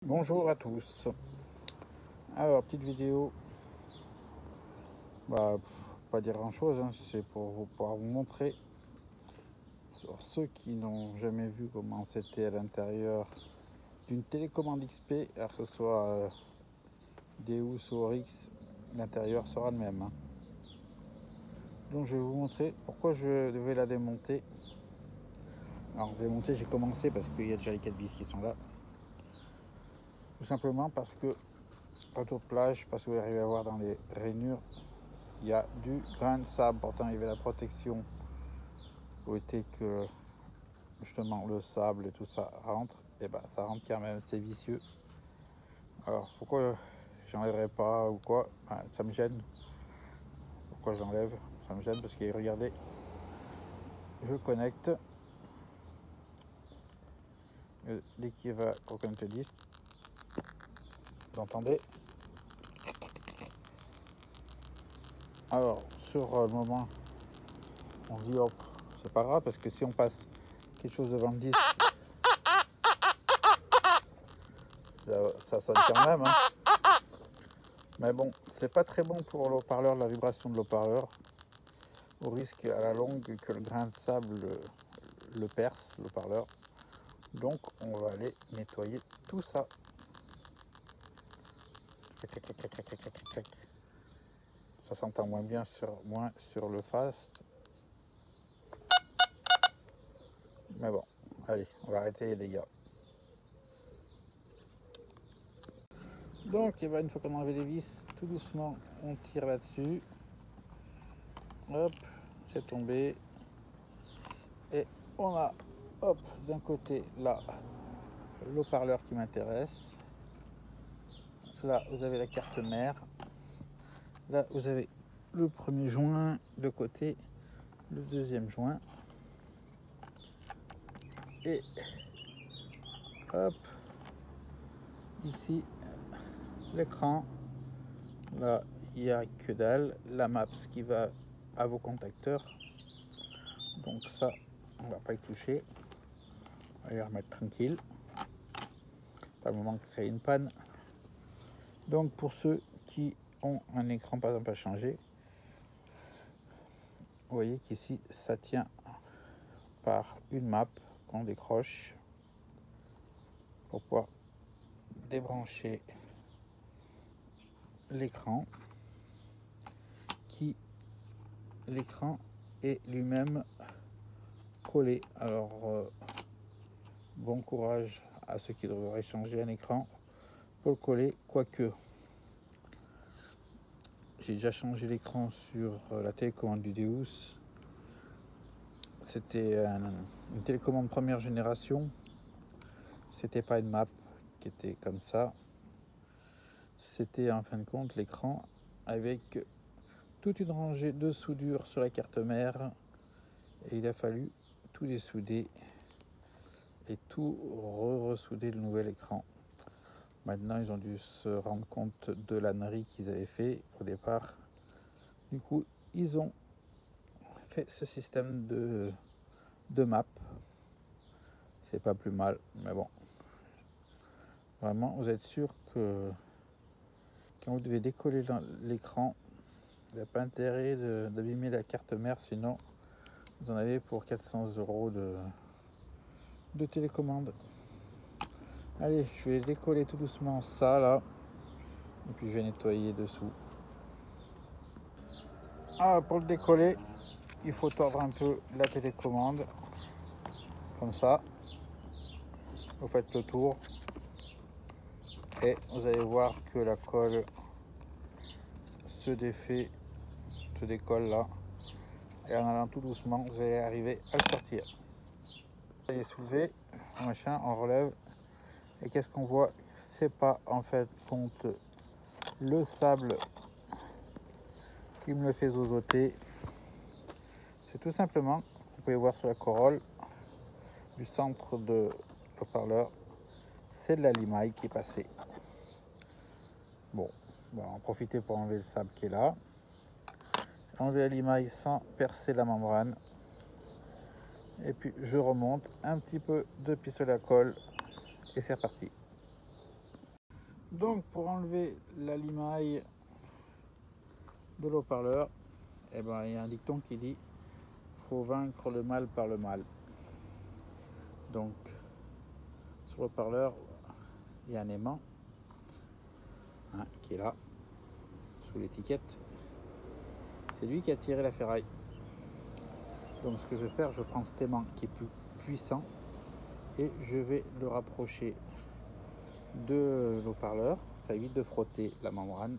Bonjour à tous. Alors, petite vidéo, pas dire grand chose, hein, c'est pour pouvoir vous montrer, sur ceux qui n'ont jamais vu comment c'était à l'intérieur d'une télécommande XP, alors que ce soit Deus ou Oryx, l'intérieur sera le même. Hein. Donc je vais vous montrer pourquoi je devais la démonter. Alors démonter, j'ai commencé parce qu'il y a déjà les 4 vis qui sont là. Tout simplement parce que, retour de plage, parce que vous arrivez à voir dans les rainures, il y a du grain de sable. Pourtant il y avait la protection pour éviter que justement le sable et tout ça rentre. Et ben ça rentre quand même, c'est vicieux. Alors pourquoi j'enlèverai pas ou quoi? Ça me gêne. Pourquoi j'enlève? Ça me gêne parce que regardez, je connecte. Dès qu'il va reconnecter le disque, vous entendez? Alors sur le moment, on dit hop, c'est pas grave parce que si on passe quelque chose devant le disque, ça sonne quand même. Hein. Mais bon, c'est pas très bon pour l'haut-parleur, la vibration de l'haut-parleur. Au risque à la longue que le grain de sable le perce, le parleur. Donc on va aller nettoyer tout ça. Ça s'entend moins bien sur le fast. Mais bon, allez, on va arrêter les dégâts. Donc une fois qu'on a enlevé les vis, tout doucement on tire là-dessus. Hop, c'est tombé. Et on a, hop, d'un côté là, l'haut-parleur qui m'intéresse. Là vous avez la carte mère. Là vous avez le premier joint de côté, le deuxième joint. Et hop, ici l'écran. Là il n'y a que dalle. La maps qui va à vos contacteurs. Donc ça, on va pas y toucher. On va les remettre tranquille. Pas le moment de créer une panne. Donc pour ceux qui ont un écran par exemple à changer, vous voyez qu'ici ça tient par une map qu'on décroche pour pouvoir débrancher l'écran, qui l'écran est lui-même collé. Alors bon courage à ceux qui devraient changer un écran pour le coller, quoique j'ai déjà changé l'écran sur la télécommande du Deus. C'était une télécommande première génération. C'était pas une map qui était comme ça. C'était en fin de compte l'écran avec toute une rangée de soudure sur la carte mère. Et il a fallu tout dessouder et tout ressouder le nouvel écran. Maintenant, ils ont dû se rendre compte de l'ânerie qu'ils avaient fait au départ. Du coup, ils ont fait ce système de map. C'est pas plus mal, mais bon. Vraiment, vous êtes sûr que quand vous devez décoller l'écran, il n'y a pas intérêt d'abîmer la carte mère, sinon vous en avez pour 400 € de télécommande. Allez, je vais décoller tout doucement ça là, et puis je vais nettoyer dessous. Pour le décoller, il faut tordre un peu la télécommande, comme ça. Vous faites le tour, et vous allez voir que la colle se défait, se décolle là. Et en allant tout doucement, vous allez arriver à le sortir. Vous allez soulever, machin, on relève. Et qu'est-ce qu'on voit? C'est pas en fait compte le sable qui me le fait zozoter. C'est tout simplement, vous pouvez voir sur la corolle du centre de haut-parleur, c'est de la limaille qui est passée. Bon, on va en profiter pour enlever le sable qui est là. Enlever la limaille sans percer la membrane. Et puis je remonte un petit peu de pistolet à colle et c'est reparti. Donc pour enlever la limaille de l'haut-parleur, eh ben, il y a un dicton qui dit faut vaincre le mal par le mal. Donc sur le haut-parleur, il y a un aimant qui est là sous l'étiquette. C'est lui qui a tiré la ferraille. Donc ce que je vais faire, je prends cet aimant qui est plus puissant et je vais le rapprocher de l'haut-parleur. Ça évite de frotter la membrane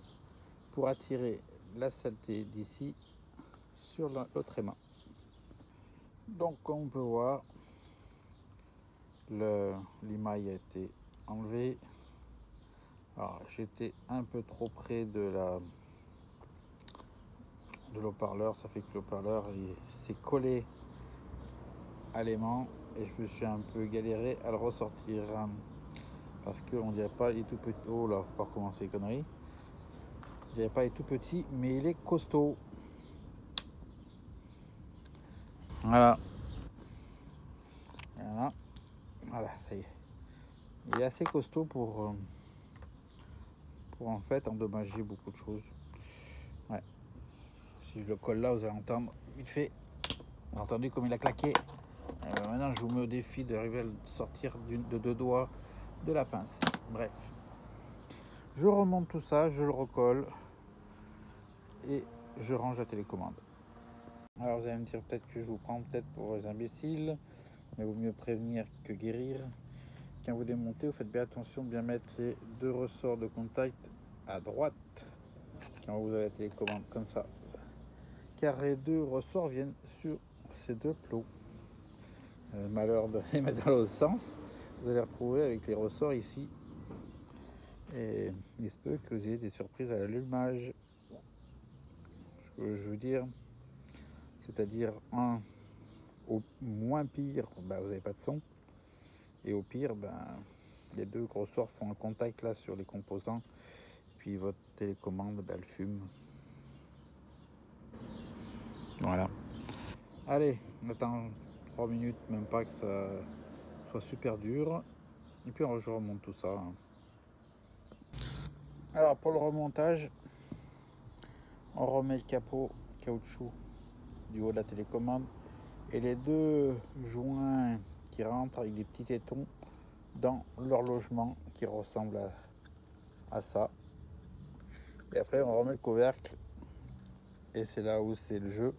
pour attirer la saleté d'ici sur l'autre aimant. Donc comme on peut voir, l'émail a été enlevé. Alors j'étais un peu trop près de l'haut-parleur, ça fait que l'haut-parleur s'est collé à l'aimant et je me suis un peu galéré à le ressortir parce qu'on dirait pas il est tout petit. Oh là, faut pas recommencer les conneries. Je dirais pas il est tout petit, mais il est costaud. Voilà, ça y est. Il est assez costaud pour en fait endommager beaucoup de choses. Ouais. Si je le colle là, vous allez entendre vite fait. Vous avez entendu comme il a claqué. Maintenant, je vous mets au défi d'arriver à le sortir de 2 doigts de la pince. Bref, je remonte tout ça, je le recolle et je range la télécommande. Alors vous allez me dire peut-être que je vous prends peut-être pour les imbéciles, mais vaut mieux prévenir que guérir. Quand vous démontez, vous faites bien attention de bien mettre les 2 ressorts de contact à droite quand vous avez la télécommande comme ça, car les 2 ressorts viennent sur ces 2 plots. Malheur de les mettre dans l'autre sens, vous allez retrouver avec les ressorts ici et il se peut que vous ayez des surprises à l'allumage. Ce que je veux dire, c'est-à-dire au moins pire, vous n'avez pas de son, et au pire, les 2 ressorts font un contact là sur les composants, puis votre télécommande elle fume. Voilà. Allez, on attend 3 minutes, même pas que ça soit super dur, et puis je remonte tout ça. Alors pour le remontage, on remet le capot caoutchouc du haut de la télécommande et les 2 joints qui rentrent avec des petits tétons dans l'horlogement qui ressemble à ça. Et après on remet le couvercle et c'est là où c'est le jeu,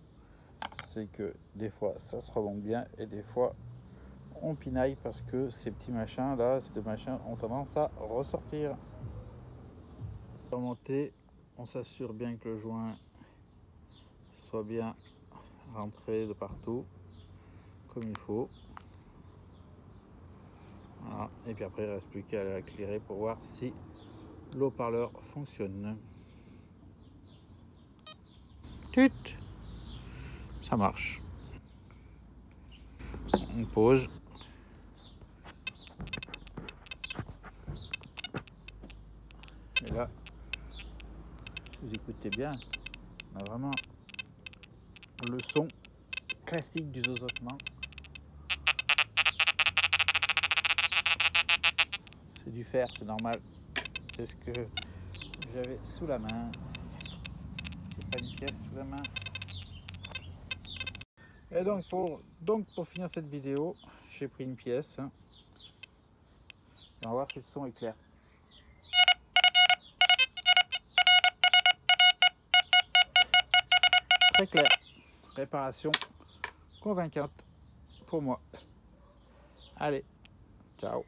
c'est que des fois ça se remonte bien et des fois on pinaille parce que ces petits machins là, ces 2 machins ont tendance à ressortir. Remonter, on s'assure bien que le joint soit bien rentré de partout comme il faut. Voilà. Et puis après il ne reste plus qu'à l'éclairer pour voir si l'haut-parleur fonctionne. Tut, ça marche. On pose. Et là, vous écoutez bien, on a vraiment le son classique du zozotement. C'est du fer, c'est normal. C'est ce que j'avais sous la main. C'est pas une pièce sous la main. Et donc pour finir cette vidéo, j'ai pris une pièce. Et on va voir si le son est clair. Très clair. Réparation convaincante pour moi. Allez, ciao.